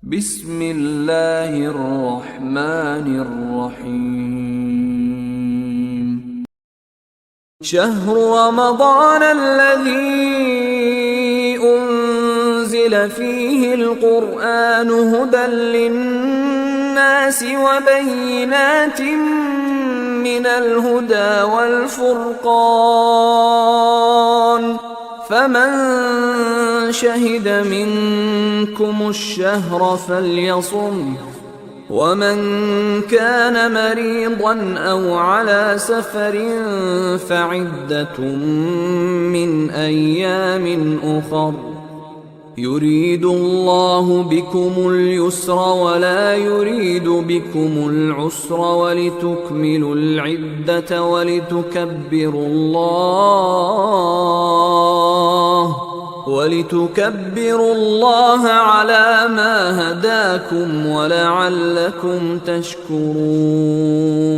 بسم الله الرحمن الرحيم. شهر رمضان الذي أنزل فيه القرآن هدى للناس وبينات من الهدى والفرقان، فمن شهد منكم الشهر فليصمه، ومن كان مريضا أو على سفر فعدة من أيام أخر، يريد الله بكم اليسر ولا يريد بكم العسر، ولتكملوا العدة ولتكبروا الله على ما هداكم ولعلكم تشكرون.